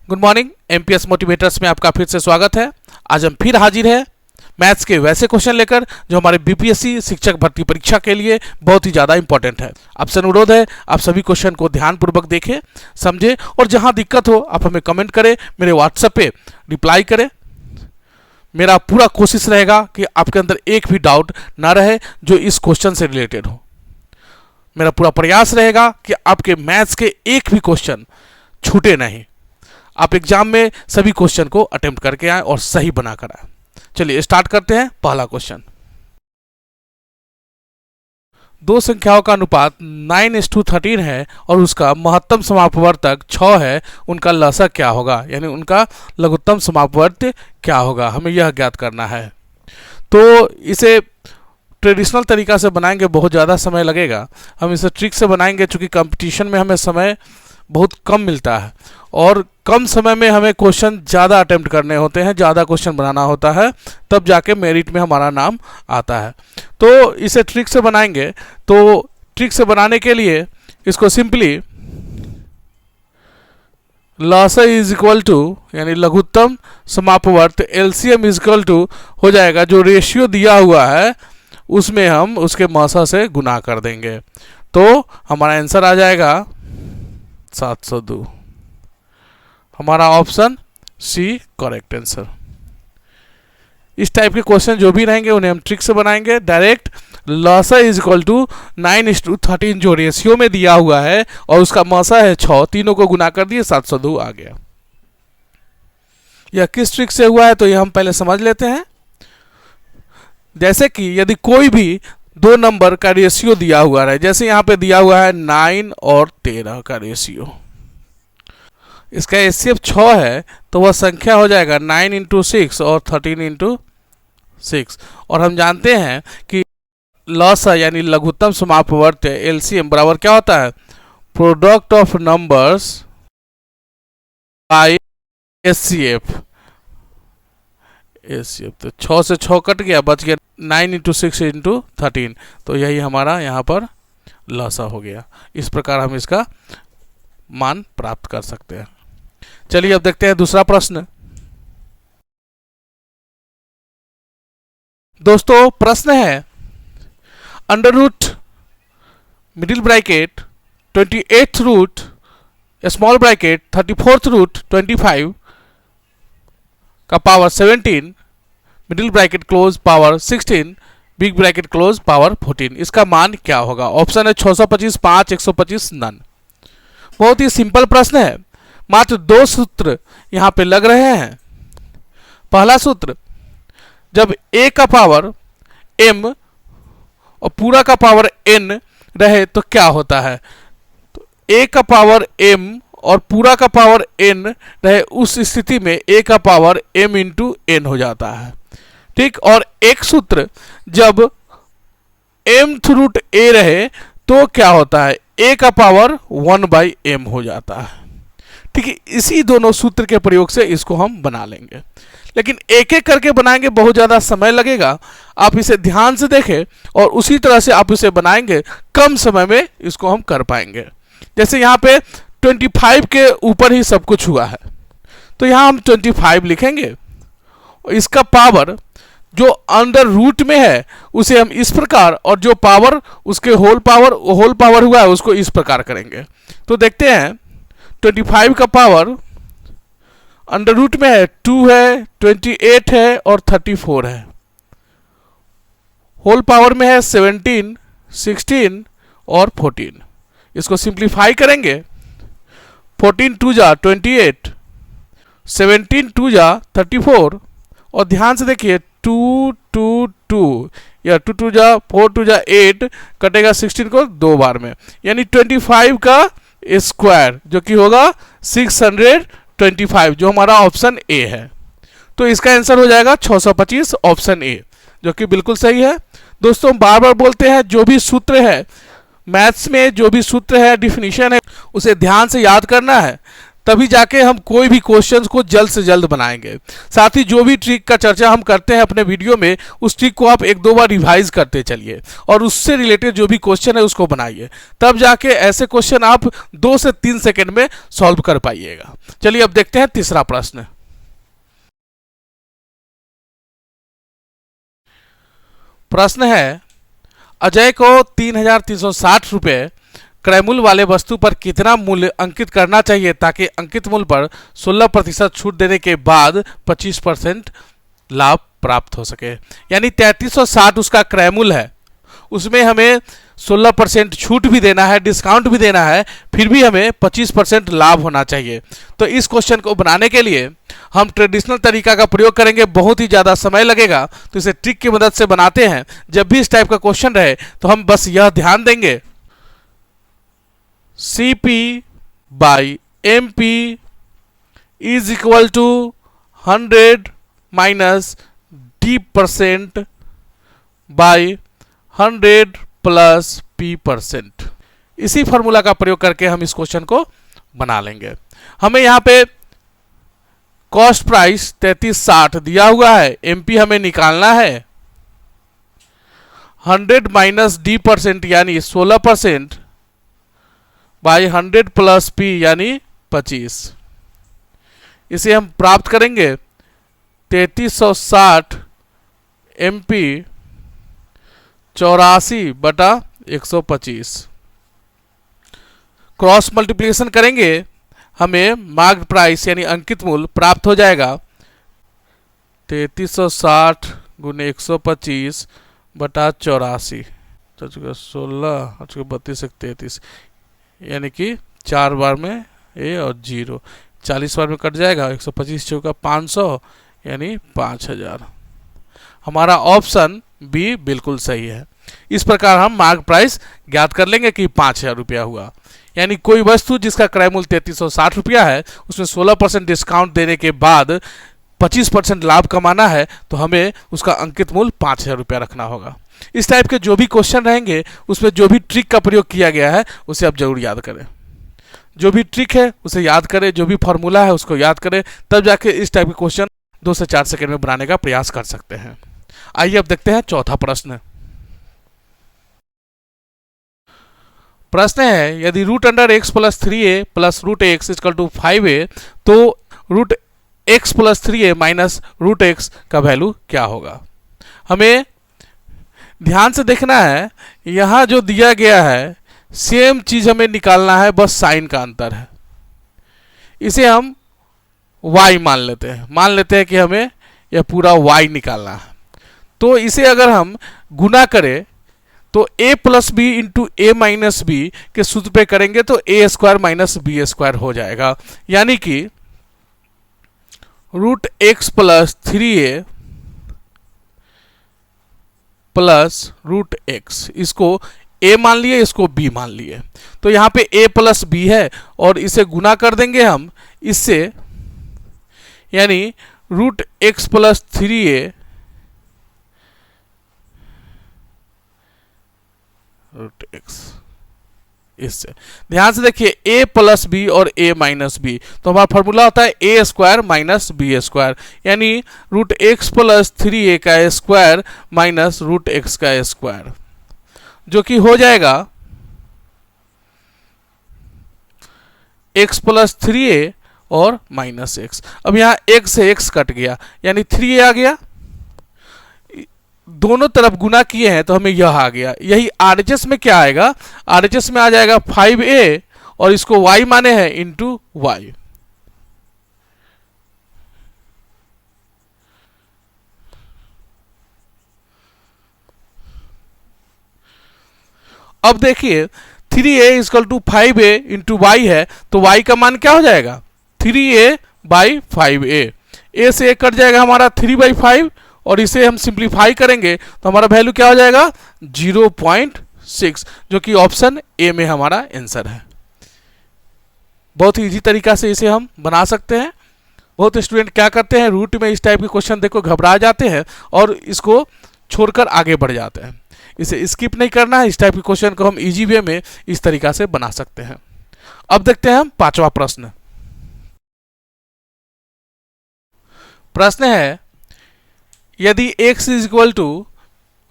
Good morning. MPS motivators में आपका फिर से स्वागत है। आज हम फिर हाजिर हैं मैथ्स के वैसे क्वेश्चन लेकर जो हमारे बीपीएससी शिक्षक भर्ती परीक्षा के लिए बहुत ही ज़्यादा इंपॉर्टेंट है। आपसे अनुरोध है आप सभी क्वेश्चन को ध्यानपूर्वक देखें, समझें और जहां दिक्कत हो आप हमें कमेंट करें, मेरे व्हाट्सएप पे रिप्लाई करें। मेरा पूरा कोशिश रहेगा कि आपके अंदर एक भी डाउट ना रहे जो इस क्वेश्चन से रिलेटेड हो। मेरा पूरा प्रयास रहेगा कि आपके मैथ्स के एक भी क्वेश्चन छूटे नहीं, आप एग्जाम में सभी क्वेश्चन को अटेम्प्ट करके आए और सही बनाकर आए। चलिए स्टार्ट करते हैं। पहला क्वेश्चन, दो संख्याओं का अनुपात 9:13 है और उसका महत्तम समापवर्तक 6 है, उनका लसक क्या होगा, यानी उनका लघुत्तम समापवर्त क्या होगा, हमें यह ज्ञात करना है। तो इसे ट्रेडिशनल तरीका से बनाएंगे, बहुत ज़्यादा समय लगेगा। हम इसे ट्रिक से बनाएंगे चूँकि कंपटीशन में हमें समय बहुत कम मिलता है और कम समय में हमें क्वेश्चन ज़्यादा अटेम्प्ट करने होते हैं, ज़्यादा क्वेश्चन बनाना होता है, तब जाके मेरिट में हमारा नाम आता है। तो इसे ट्रिक से बनाएंगे। तो ट्रिक से बनाने के लिए इसको सिंपली लसा इज इक्वल टू यानी लघुत्तम समापवर्त एलसीएम इज इक्वल टू हो जाएगा, जो रेशियो दिया हुआ है उसमें हम उसके मासा से गुना कर देंगे। तो हमारा आंसर आ जाएगा 702। हमारा ऑप्शन सी करेक्ट आंसर। इस टाइप के क्वेश्चन जो भी रहेंगे उन्हें हम ट्रिक से बनाएंगे। डायरेक्ट लसा इज इक्वल टू 9:13 जो रेशियो में दिया हुआ है और उसका मसा है 6, तीनों को गुना कर दिए 702 आ गया। यह किस ट्रिक से हुआ है तो यह हम पहले समझ लेते हैं। जैसे कि यदि कोई भी दो नंबर का रेशियो दिया हुआ है, जैसे यहाँ पे दिया हुआ है 9 और 13 का रेशियो, इसका एचसीएफ 6 है तो वह संख्या हो जाएगा 9 × 6 और 13 × 6। और हम जानते हैं कि लसा यानी लघुत्तम समापवर्त एलसीएम बराबर क्या होता है, product of numbers by HCF. तो 6 से 6 कट गया, बच गया 9 × 6 × 13, तो यही हमारा यहाँ पर लसा हो गया। इस प्रकार हम इसका मान प्राप्त कर सकते हैं। चलिए अब देखते हैं दूसरा प्रश्न। दोस्तों प्रश्न है under root middle bracket 28th root small bracket 34th root 25 का power 17 middle bracket close power 16 big bracket close power 14, इसका मान क्या होगा। ऑप्शन है 625, 5, 125, नन। बहुत ही सिंपल प्रश्न है, मात्र दो सूत्र यहां पे लग रहे हैं। पहला सूत्र, जब a का पावर m और पूरा का पावर n रहे तो क्या होता है। तो a का पावर m और पूरा का पावर n रहे, उस स्थिति में a का पावर m × n हो जाता है, ठीक। और एक सूत्र, जब mth रूट a रहे तो क्या होता है, a का पावर 1/m हो जाता है, ठीक है। इसी दोनों सूत्र के प्रयोग से इसको हम बना लेंगे, लेकिन एक एक करके बनाएंगे, बहुत ज़्यादा समय लगेगा। आप इसे ध्यान से देखें और उसी तरह से आप इसे बनाएंगे, कम समय में इसको हम कर पाएंगे। जैसे यहाँ पे 25 के ऊपर ही सब कुछ हुआ है, तो यहाँ हम 25 लिखेंगे और इसका पावर जो अंडर रूट में है उसे हम इस प्रकार, और जो पावर उसके होल पावर हुआ है उसको इस प्रकार करेंगे। तो देखते हैं 25 का पावर अंडर रूट में है 2 है, 28 है और 34 है। होल पावर में है 17, 16 और 14। इसको सिंप्लीफाई करेंगे, 14 2 जा 28, 17 2 जा 34, और ध्यान से देखिए 2 2 2 या 2 2 जा 4 2 जा 8 कटेगा 16 को 2 बार में, यानी 25 का स्क्वायर जो कि होगा 625, जो हमारा ऑप्शन ए है। तो इसका आंसर हो जाएगा 625, ऑप्शन ए, जो कि बिल्कुल सही है। दोस्तों बार बार बोलते हैं, जो भी सूत्र है मैथ्स में, जो भी सूत्र है, डिफिनीशन है, उसे ध्यान से याद करना है, तभी जाके हम कोई भी क्वेश्चंस को जल्द से जल्द बनाएंगे। साथ ही जो भी ट्रिक का चर्चा हम करते हैं अपने वीडियो में, उस ट्रिक को आप एक दो बार रिवाइज करते चलिए और उससे रिलेटेड जो भी क्वेश्चन है उसको बनाइए, तब जाके ऐसे क्वेश्चन आप 2 से 3 सेकंड में सॉल्व कर पाइएगा। चलिए अब देखते हैं तीसरा प्रश्न। प्रश्न है, अजय को 3,360 रुपये क्रयमूल्य वाले वस्तु पर कितना मूल्य अंकित करना चाहिए ताकि अंकित मूल्य पर 16% छूट देने के बाद 25% लाभ प्राप्त हो सके। यानी 3,360 उसका क्रयमूल्य है, उसमें हमें 16% छूट भी देना है, डिस्काउंट भी देना है, फिर भी हमें 25% लाभ होना चाहिए। तो इस क्वेश्चन को बनाने के लिए हम ट्रेडिशनल तरीका का प्रयोग करेंगे, बहुत ही ज़्यादा समय लगेगा, तो इसे ट्रिक की मदद से बनाते हैं। जब भी इस टाइप का क्वेश्चन रहे तो हम बस यह ध्यान देंगे, CP by MP is equal to 100 minus D% by 100 plus P%। इसी फॉर्मूला का प्रयोग करके हम इस क्वेश्चन को बना लेंगे। हमें यहाँ पे कॉस्ट प्राइस 3360 दिया हुआ है, MP हमें निकालना है, 100 माइनस D% यानी 16% बाई 100 प्लस P यानी 25। इसे हम प्राप्त करेंगे 3360 MP 84 बटा 125। क्रॉस मल्टीप्लिकेशन करेंगे, हमें मार्क्ड प्राइस यानी अंकित मूल्य प्राप्त हो जाएगा 3360 गुने 125 बटा 84, 16 32 33, यानी कि 4 बार में ए और 0, 40 बार में कट जाएगा, 125 चौका 500 यानी 5000। हमारा ऑप्शन बी बिल्कुल सही है। इस प्रकार हम मार्क प्राइस ज्ञात कर लेंगे कि 5000 रुपया हुआ। यानी कोई वस्तु जिसका क्रय मूल्य 3360 रुपया है, उसमें 16% डिस्काउंट देने के बाद 25% लाभ कमाना है, तो हमें उसका अंकित मूल्य 5000 रुपया रखना होगा। इस टाइप के जो भी क्वेश्चन रहेंगे उसमें जो भी ट्रिक का प्रयोग किया गया है उसे आप जरूर याद करें। जो भी ट्रिक है उसे याद करें, जो भी फॉर्मूला है उसको याद करें, तब जाके इस टाइप के क्वेश्चन 2 से 4 सेकंड में बनाने का प्रयास कर सकते हैं। आइए अब देखते हैं चौथा प्रश्न। प्रश्न है, यदि root under x plus 3a plus root x equal to 5a, तो root x plus 3a minus root x का वैल्यू क्या होगा। हमें ध्यान से देखना है, यहाँ जो दिया गया है सेम चीज हमें निकालना है, बस साइन का अंतर है। इसे हम y मान लेते हैं कि हमें यह पूरा y निकालना है। तो इसे अगर हम गुना करें तो a plus B into A minus B के सूत्र पे करेंगे तो a square minus B square हो जाएगा। यानी कि root X plus 3a plus root X, इसको a मान लिए, इसको b मान लिए, तो यहाँ पे a प्लस बी है और इसे गुना कर देंगे हम इससे, यानी root X plus 3a root X. इससे ध्यान से देखिए, a प्लस बी और a माइनस बी, तो हमारा फॉर्मूला होता है a square minus B square, यानी रूट एक्स प्लस 3a का स्क्वायर माइनस रूट एक्स का स्क्वायर, जो कि हो जाएगा x प्लस 3a और माइनस एक्स। अब यहाँ x से x कट गया, यानी 3a आ गया, दोनों तरफ गुना किए हैं तो हमें यह आ गया। यही RHS में क्या आएगा, RHS में आ जाएगा 5a और इसको y माने हैं इंटू वाई। अब देखिए 3a equal to 5a into Y है, तो y का मान क्या हो जाएगा 3a बाई 5a। a से a कट जाएगा हमारा 3/5 और इसे हम सिंप्लीफाई करेंगे तो हमारा वैल्यू क्या हो जाएगा 0.6, जो कि ऑप्शन ए में हमारा आंसर है। बहुत ही इजी तरीका से इसे हम बना सकते हैं। बहुत स्टूडेंट क्या करते हैं, रूट में इस टाइप के क्वेश्चन देखो घबरा जाते हैं और इसको छोड़कर आगे बढ़ जाते हैं। इसे स्किप नहीं करना है, इस टाइप के क्वेश्चन को हम इजी वे में इस तरीका से बना सकते हैं। अब देखते हैं हम पांचवा प्रश्न। प्रश्न है यदि x is equal to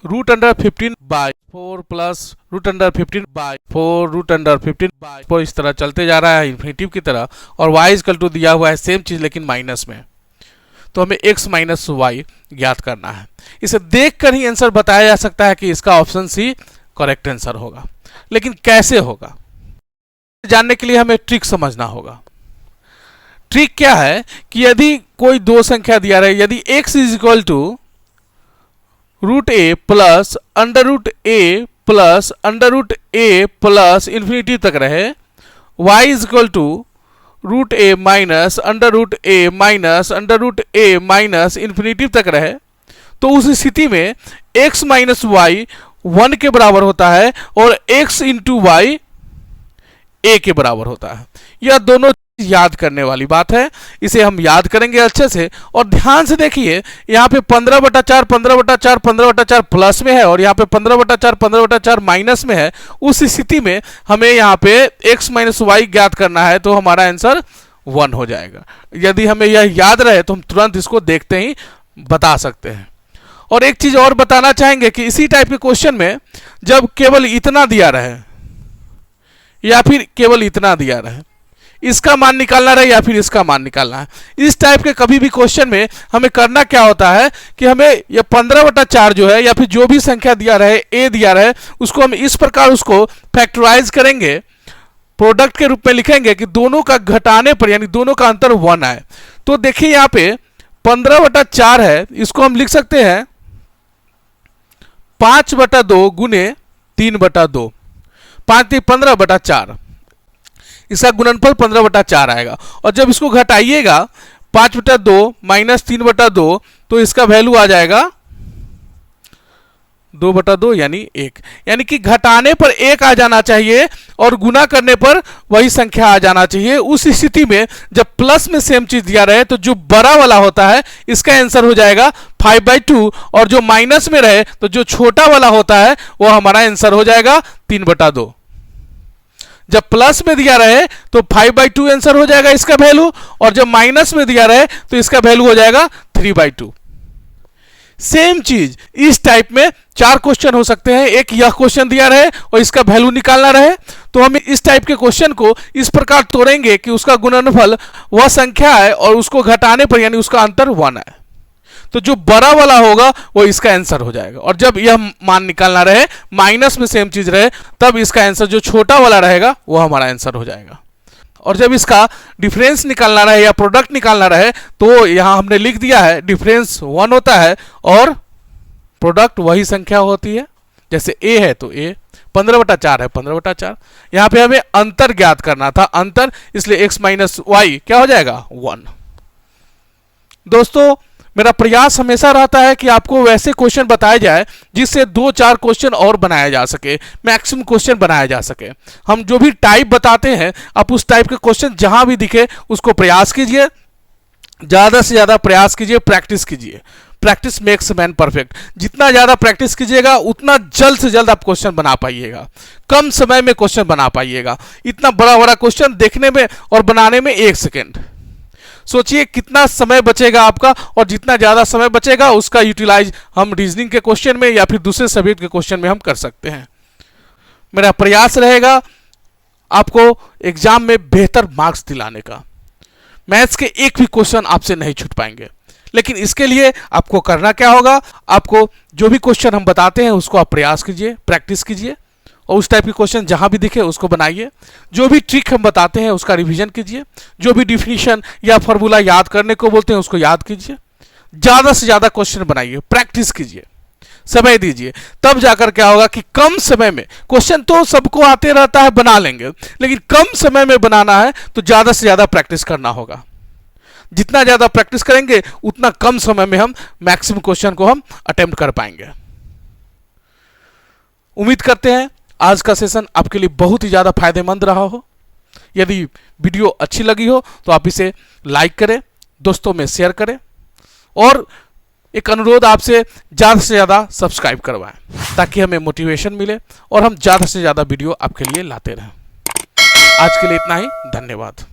root under 15/4 plus root under 15/4 root under 15/4 इस तरह चलते जा रहा है इन्फिनिटिव की तरह, और y इज इक्वल टू दिया हुआ है सेम चीज लेकिन माइनस में, तो हमें x माइनस वाई ज्ञात करना है। इसे देखकर ही आंसर बताया जा सकता है कि इसका ऑप्शन सी करेक्ट आंसर होगा, लेकिन कैसे होगा जानने के लिए हमें ट्रिक समझना होगा। ट्रिक क्या है कि यदि कोई दो संख्या दिया रहे, यदि x is equal to root A plus under root A plus under root A plus infinity तक रहे, y is equal to root A minus under root A minus under root A minus infinity तक रहे, तो उस स्थिति में x minus Y 1 के बराबर होता है और x इंटू वाई a के बराबर होता है। यह दोनों याद करने वाली बात है, इसे हम याद करेंगे अच्छे से। और ध्यान से देखिए यहाँ पे 15/4 15/4 15/4 प्लस में है और यहाँ पे 15/4 15/4 माइनस में है। उस स्थिति में हमें यहाँ पे x माइनस वाई ज्ञात करना है, तो हमारा आंसर 1 हो जाएगा। यदि हमें यह याद रहे तो हम तुरंत इसको देखते ही बता सकते हैं। और एक चीज और बताना चाहेंगे कि इसी टाइप के क्वेश्चन में जब केवल इतना दिया रहे या फिर केवल इतना दिया रहे, इसका मान निकालना रहे या फिर इसका मान निकालना है, इस टाइप के कभी भी क्वेश्चन में हमें करना क्या होता है कि हमें यह 15/4 जो है या फिर जो भी संख्या दिया रहे a दिया रहे, उसको हम इस प्रकार उसको फैक्टराइज करेंगे, प्रोडक्ट के रूप में लिखेंगे कि दोनों का घटाने पर यानी दोनों का अंतर 1 आए। तो देखिए यहाँ पे 15/4 है, इसको हम लिख सकते हैं 5/2 गुने 3/2, 5 15/4, इसका गुणनफल 15/4 आएगा। और जब इसको घटाइएगा 5/2 माइनस 3/2, तो इसका वैल्यू आ जाएगा 2/2 यानी 1, यानी कि घटाने पर 1 आ जाना चाहिए और गुना करने पर वही संख्या आ जाना चाहिए। उस स्थिति में जब प्लस में सेम चीज दिया रहे तो जो बड़ा वाला होता है इसका आंसर हो जाएगा 5/2, और जो माइनस में रहे तो जो छोटा वाला होता है वो हमारा आंसर हो जाएगा 3/2। जब प्लस में दिया रहे तो 5/2 आंसर हो जाएगा इसका वैल्यू, और जब माइनस में दिया रहे तो इसका वैल्यू हो जाएगा 3/2। सेम चीज इस टाइप में 4 क्वेश्चन हो सकते हैं। एक यह क्वेश्चन दिया रहे और इसका वैल्यू निकालना रहे, तो हम इस टाइप के क्वेश्चन को इस प्रकार तोड़ेंगे कि उसका गुणनफल वह संख्या है और उसको घटाने पर यानी उसका अंतर 1 है, तो जो बड़ा वाला होगा वो इसका आंसर हो जाएगा। और जब यह मान निकालना रहे माइनस में सेम चीज रहे, तब इसका आंसर जो छोटा वाला रहेगा वो हमारा आंसर हो जाएगा। और जब इसका डिफरेंस निकालना रहे या प्रोडक्ट निकालना रहे, तो यहां हमने लिख दिया है डिफरेंस 1 होता है और प्रोडक्ट वही संख्या होती है। जैसे a है तो a, 15/4 है 15/4। यहां पे हमें अंतर ज्ञात करना था, अंतर, इसलिए x माइनस वाई क्या हो जाएगा 1। दोस्तों मेरा प्रयास हमेशा रहता है कि आपको वैसे क्वेश्चन बताए जाए जिससे 2-4 क्वेश्चन और बनाया जा सके, मैक्सिमम क्वेश्चन बनाया जा सके। हम जो भी टाइप बताते हैं आप उस टाइप के क्वेश्चन जहां भी दिखे उसको प्रयास कीजिए, ज़्यादा से ज़्यादा प्रयास कीजिए, प्रैक्टिस कीजिए। Practice makes man perfect. जितना ज़्यादा प्रैक्टिस कीजिएगा उतना जल्द से जल्द आप क्वेश्चन बना पाइएगा, कम समय में क्वेश्चन बना पाइएगा। इतना बड़ा बड़ा क्वेश्चन देखने में और बनाने में 1 सेकेंड। सोचिए कितना समय बचेगा आपका, और जितना ज़्यादा समय बचेगा उसका यूटिलाइज हम रीजनिंग के क्वेश्चन में या फिर दूसरे सब्जेक्ट के क्वेश्चन में हम कर सकते हैं। मेरा प्रयास रहेगा आपको एग्जाम में बेहतर मार्क्स दिलाने का। मैथ्स के एक भी क्वेश्चन आपसे नहीं छूट पाएंगे, लेकिन इसके लिए आपको करना क्या होगा, आपको जो भी क्वेश्चन हम बताते हैं उसको आप प्रयास कीजिए, प्रैक्टिस कीजिए, और उस टाइप के क्वेश्चन जहां भी दिखे उसको बनाइए। जो भी ट्रिक हम बताते हैं उसका रिवीजन कीजिए, जो भी डिफिनीशन या फॉर्मूला याद करने को बोलते हैं उसको याद कीजिए। ज़्यादा से ज़्यादा क्वेश्चन बनाइए, प्रैक्टिस कीजिए, समय दीजिए। तब जाकर क्या होगा कि कम समय में, क्वेश्चन तो सबको आते रहता है, बना लेंगे, लेकिन कम समय में बनाना है तो ज़्यादा से ज़्यादा प्रैक्टिस करना होगा। जितना ज़्यादा प्रैक्टिस करेंगे उतना कम समय में हम मैक्सिमम क्वेश्चन को हम अटेम्प्ट कर पाएंगे। उम्मीद करते हैं आज का सेशन आपके लिए बहुत ही ज़्यादा फायदेमंद रहा हो। यदि वीडियो अच्छी लगी हो तो आप इसे लाइक करें, दोस्तों में शेयर करें, और एक अनुरोध आपसे ज़्यादा से ज़्यादा सब्सक्राइब करवाएं ताकि हमें मोटिवेशन मिले और हम ज़्यादा से ज़्यादा वीडियो आपके लिए लाते रहें। आज के लिए इतना ही, धन्यवाद।